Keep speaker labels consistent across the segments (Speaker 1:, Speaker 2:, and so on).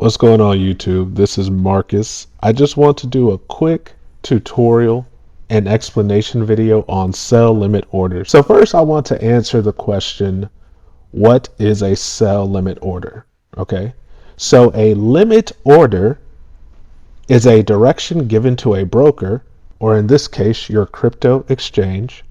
Speaker 1: What's going on YouTube? This is Marcus. I just want to do a quick tutorial and explanation video on sell limit orders. So first I want to answer the question, what is a sell limit order? Okay, so a limit order is a direction given to a broker, or in this case your crypto exchange,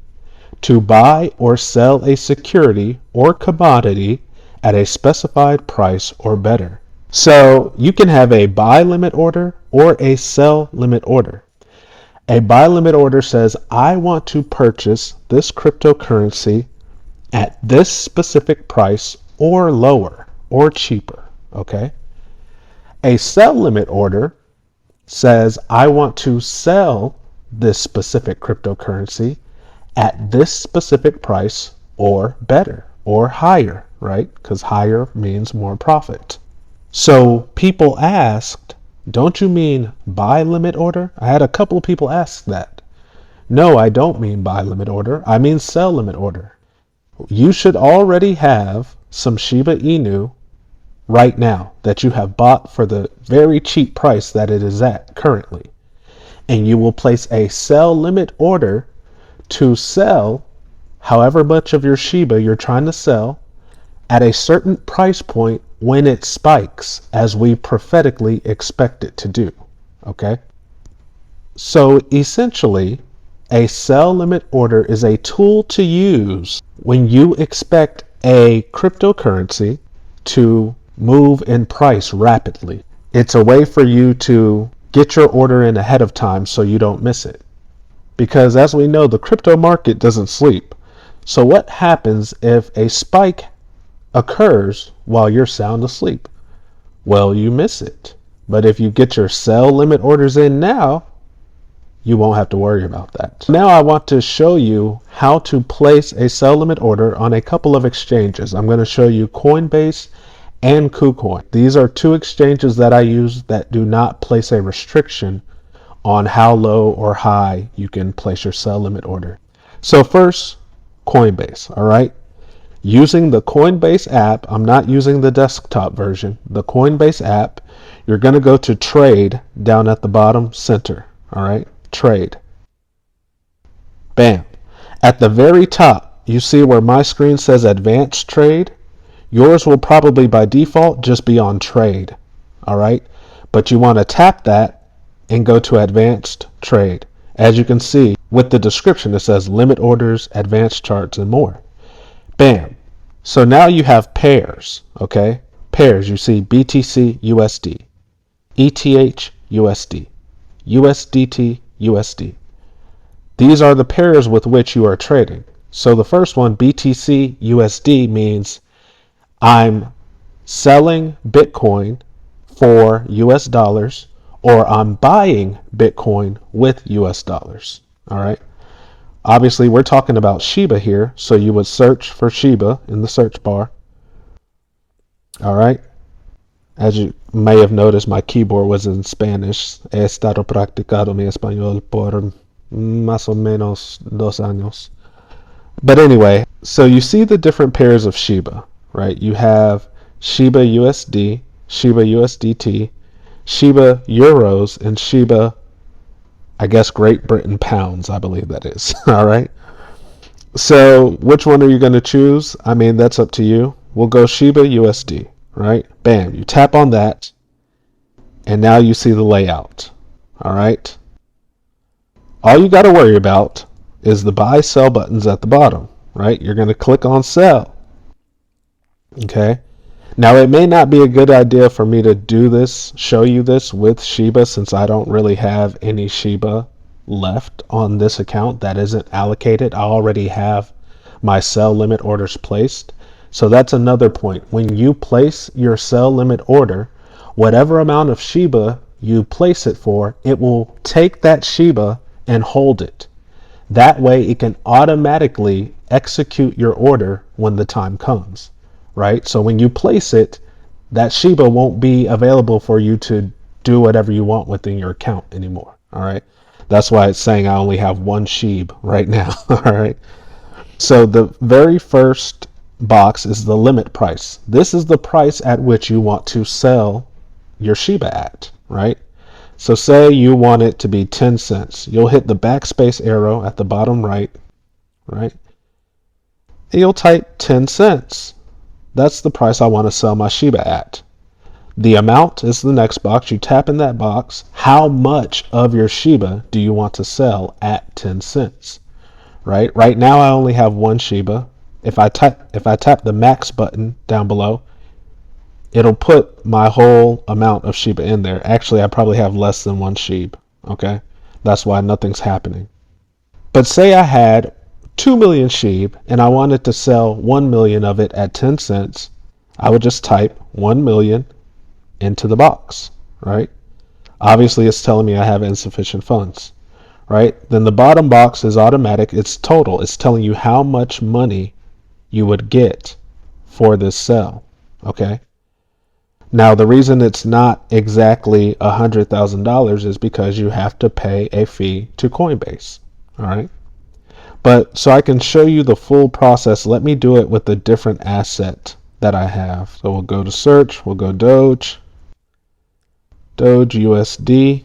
Speaker 1: to buy or sell a security or commodity at a specified price or better. So you can have a buy limit order or a sell limit order. A buy limit order says, I want to purchase this cryptocurrency at this specific price or lower or cheaper. Okay. A sell limit order says, I want to sell this specific cryptocurrency at this specific price or better or higher, right? Because higher means more profit. So people asked, don't you mean buy limit order? I had a couple of people ask that. No, I don't mean buy limit order. I mean sell limit order. You should already have some Shiba Inu right now that you have bought for the very cheap price that it is at currently. And you will place a sell limit order to sell however much of your Shiba you're trying to sell at a certain price point when it spikes, as we prophetically expect it to do. Okay? So essentially, a sell limit order is a tool to use when you expect a cryptocurrency to move in price rapidly. It's a way for you to get your order in ahead of time so you don't miss it. Because as we know, the crypto market doesn't sleep. So what happens if a spike occurs while you're sound asleep? Well, you miss it. But if you get your sell limit orders in now, you won't have to worry about that. Now I want to show you how to place a sell limit order on a couple of exchanges. I'm going to show you Coinbase and KuCoin. These are two exchanges that I use that do not place a restriction on how low or high you can place your sell limit order. So first, Coinbase, all right? Using the Coinbase app, I'm not using the desktop version, the Coinbase app, you're going to go to trade down at the bottom center, all right? Trade. Bam. At the very top, you see where my screen says advanced trade? Yours will probably by default just be on trade, all right? But you want to tap that and go to advanced trade. As you can see with the description, it says limit orders, advanced charts, and more. Bam. So now you have pairs, okay? Pairs, you see BTC USD, ETH USD, USDT USD. These are the pairs with which you are trading. So the first one, BTC USD, means I'm selling Bitcoin for US dollars, or I'm buying Bitcoin with US dollars, all right? Obviously, we're talking about Shiba here, so you would search for Shiba in the search bar. All right. As you may have noticed, my keyboard was in Spanish. He estado practicando mi español por más o menos 2 años. But anyway, so you see the different pairs of Shiba, right? You have Shiba USD, Shiba USDT, Shiba Euros, and Shiba, I guess, Great Britain pounds, I believe that is. All right. So which one are you going to choose? I mean, that's up to you. We'll go Shiba USD, right? Bam. You tap on that. And now you see the layout. All right. All you got to worry about is the buy sell buttons at the bottom, right? You're going to click on sell. Okay. Now, it may not be a good idea for me to do this, show you this with Shiba, since I don't really have any Shiba left on this account that isn't allocated. I already have my sell limit orders placed. So that's another point. When you place your sell limit order, whatever amount of Shiba you place it for, it will take that Shiba and hold it. That way it can automatically execute your order when the time comes. Right? So when you place it, that Shiba won't be available for you to do whatever you want within your account anymore. All right. That's why it's saying I only have 1 SHIB right now. All right. So the very first box is the limit price. This is the price at which you want to sell your Shiba at, right? So say you want it to be 10 cents. You'll hit the backspace arrow at the bottom right, right? And you'll type 10 cents. That's the price I want to sell my Shiba at. The amount is the next box. You tap in that box. How much of your Shiba do you want to sell at 10 cents? Right? Right now I only have one Shiba. If I tap the max button down below, it'll put my whole amount of Shiba in there. Actually, I probably have less than one Shiba. Okay? That's why nothing's happening. But say I had 2 million Shiba and I wanted to sell 1 million of it at 10 cents. I would just type 1 million into the box, right? Obviously, it's telling me I have insufficient funds, right? Then the bottom box is automatic. It's total. It's telling you how much money you would get for this sell, okay? Now, the reason it's not exactly $100,000 is because you have to pay a fee to Coinbase, all right? But so I can show you the full process. Let me do it with a different asset that I have. So we'll go to search, we'll go Doge USD.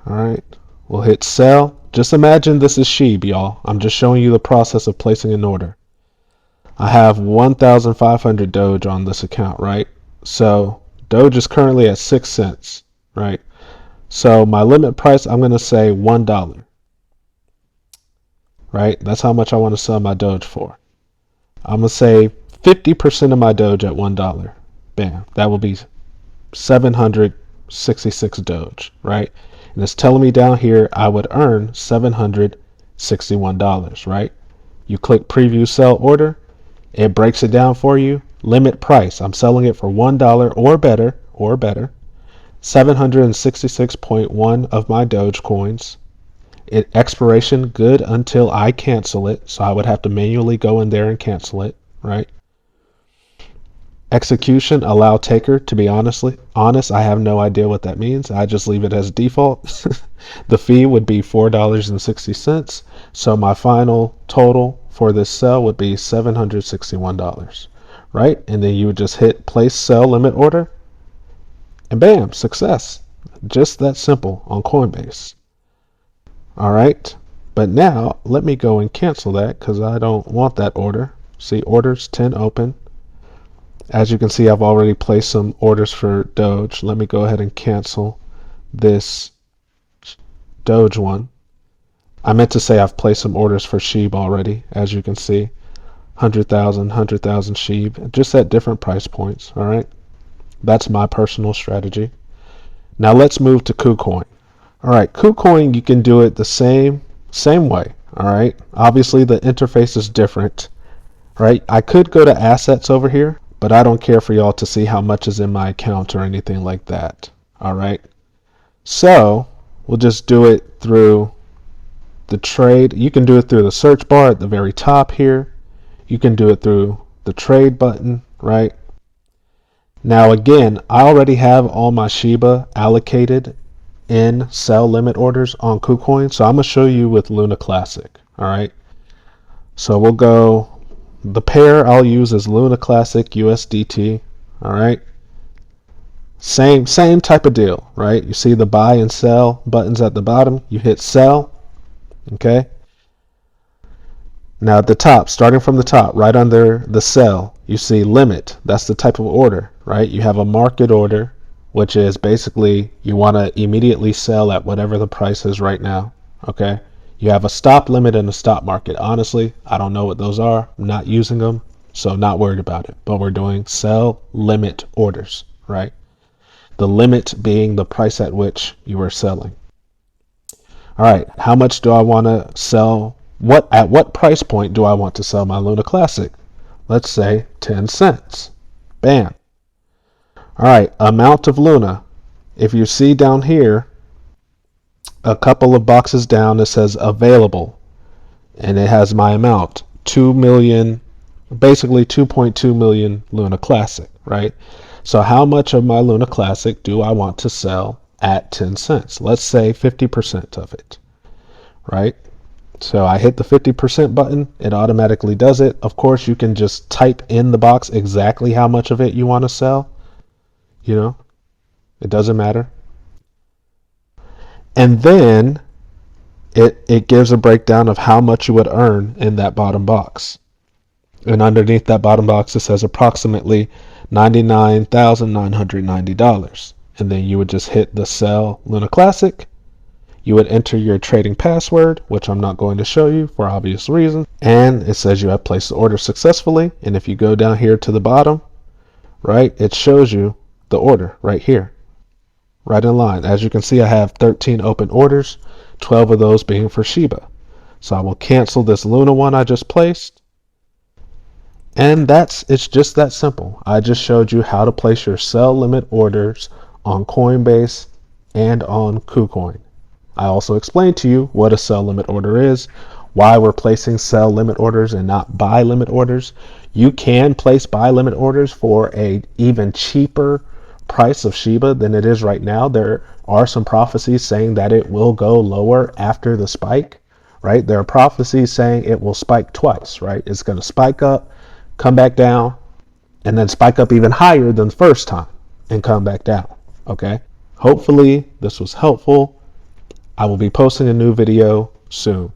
Speaker 1: All right, we'll hit sell. Just imagine this is SHIB, y'all. I'm just showing you the process of placing an order. I have 1,500 Doge on this account, right? So Doge is currently at 6 cents, right? So my limit price, I'm going to say $1, right? That's how much I want to sell my Doge for. I'm going to say 50% of my Doge at $1. Bam. That will be 766 Doge, right? And it's telling me down here I would earn $761, right? You click preview sell order. It breaks it down for you. Limit price. I'm selling it for $1 or better, 766.1 of my Doge coins. Expiration good until I cancel it. So I would have to manually go in there and cancel it, right? Execution allow taker. To be honest, I have no idea what that means. I just leave it as default. The fee would be $4.60. So my final total for this sell would be $761, right? And then you would just hit place sell limit order and bam, success. Just that simple on Coinbase. All right. But now let me go and cancel that because I don't want that order. See, orders 10 open. As you can see, I've already placed some orders for Doge. Let me go ahead and cancel this Doge one. I meant to say I've placed some orders for SHIB already. As you can see, 100,000 SHIB, just at different price points. All right. That's my personal strategy. Now let's move to KuCoin. All right, KuCoin, you can do it the same way. All right. Obviously, the interface is different, right? I could go to assets over here, but I don't care for y'all to see how much is in my account or anything like that. All right. So we'll just do it through the trade. You can do it through the search bar at the very top here. You can do it through the trade button, right? Now again, I already have all my Shiba allocated in sell limit orders on KuCoin. So I'm going to show you with Luna Classic. All right. So we'll go, the pair I'll use is Luna Classic USDT. All right. Same type of deal, right? You see the buy and sell buttons at the bottom. You hit sell. Okay. Now at the top, starting from the top, right under the sell, you see limit. That's the type of order, right? You have a market order, which is basically you want to immediately sell at whatever the price is right now. Okay. You have a stop limit and a stop market. Honestly, I don't know what those are. I'm not using them, so not worried about it. But we're doing sell limit orders, right? The limit being the price at which you are selling. All right. How much do I want to sell? At what price point do I want to sell my Luna Classic? Let's say 10 cents. Bam. All right, amount of Luna. If you see down here, a couple of boxes down, it says available, and it has my amount, 2 million, basically 2.2 million Luna Classic, right? So how much of my Luna Classic do I want to sell at 10 cents? Let's say 50% of it, right? So I hit the 50% button, it automatically does it. Of course, you can just type in the box exactly how much of it you want to sell. You know, it doesn't matter. And then it gives a breakdown of how much you would earn in that bottom box. And underneath that bottom box, it says approximately $99,990. And then you would just hit the sell Luna Classic. You would enter your trading password, which I'm not going to show you for obvious reasons. And it says you have placed the order successfully. And if you go down here to the bottom, right, it shows you the order right here, right in line. As you can see, I have 13 open orders, 12 of those being for Shiba. So I will cancel this Luna one I just placed. And it's just that simple. I just showed you how to place your sell limit orders on Coinbase and on KuCoin. I also explained to you what a sell limit order is, why we're placing sell limit orders and not buy limit orders. You can place buy limit orders for a even cheaper price of Shiba than it is right now. There are some prophecies saying that it will go lower after the spike, right? There are prophecies saying it will spike twice, right? It's going to spike up, come back down, and then spike up even higher than the first time and come back down, okay? Hopefully this was helpful. I will be posting a new video soon.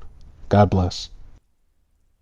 Speaker 1: God bless.